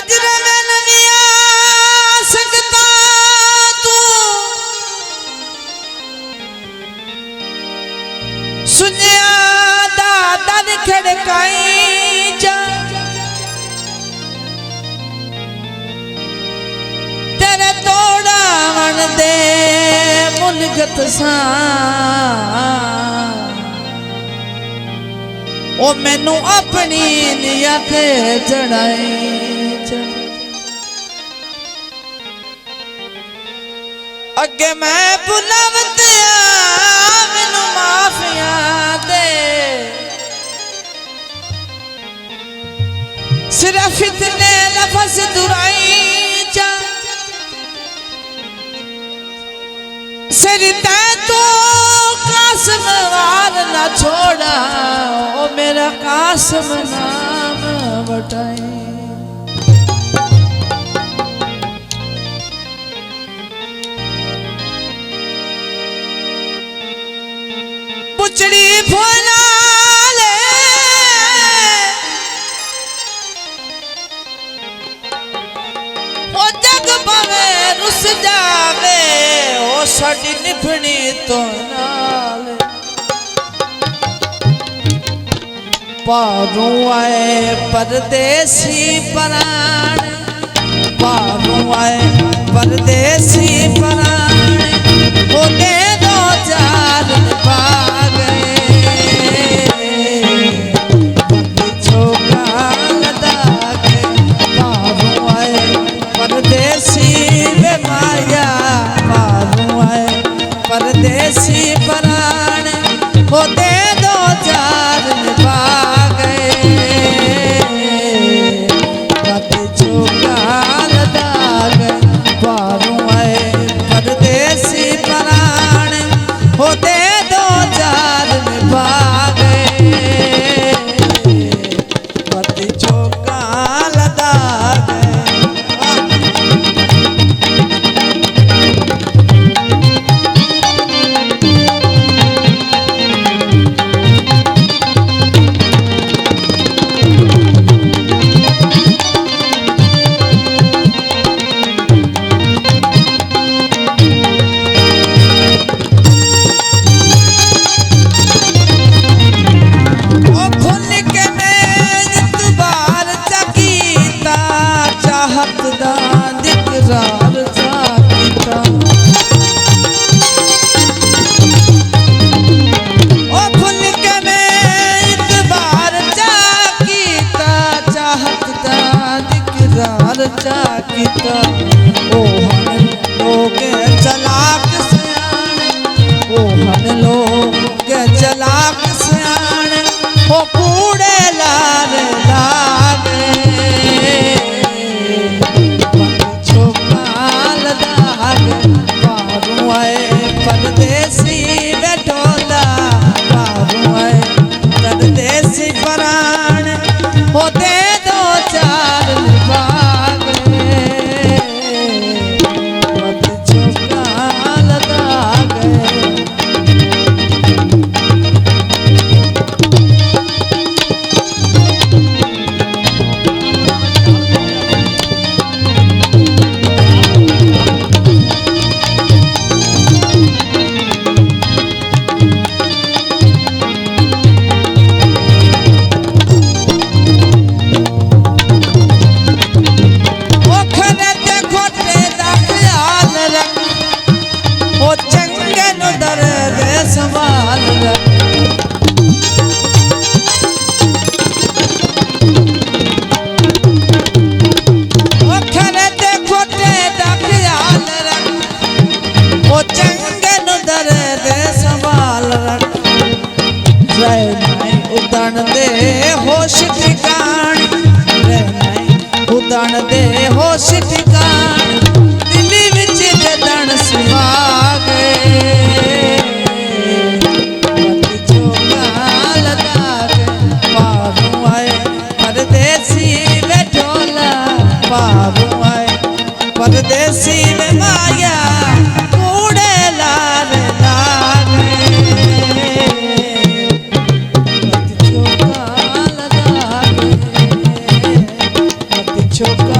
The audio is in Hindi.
नजर में नहीं आ सकता तू सुनिया दादा खड़काई जा तेरे तोड़ा वन दे मुलगत सा ओ मैनू अपनी नियत जड़ाई अगे मैं बुलावत मैनू माफिया दे सिर्फ इतने लफ्ज़ दुराई जा सिरते तो कासम वार न छोड़ा ओ मेरा कासम नाम बटाई पुचड़ी फुला ले ओ जग पवे रुस जावे ओ साडी निभनी तो नाल पारों आए परदेसी पराण पारों आए परदेसी पराण होने दो चार पा गए छोका लदा के पारों आए परदेसी वे माया पारों आए परदेसी पराण होते दो चार पा चाकीता ओ हन लोग चलाक सियाने ओ हन लोग चलाक सियाने ओ कूड़े लार लागे छोकाल दाग पारों आए परदेसी बैठोला पारों आए परदेसी पराण होते दो चार उदण दे होश ठिकान उदण दे होश ठिकान दिल्ली विच जदन सिवा गए छोकाल दाग पारों आए परदेसी बैठोला पारों आए परदेसी में माया कूड़े लार छोका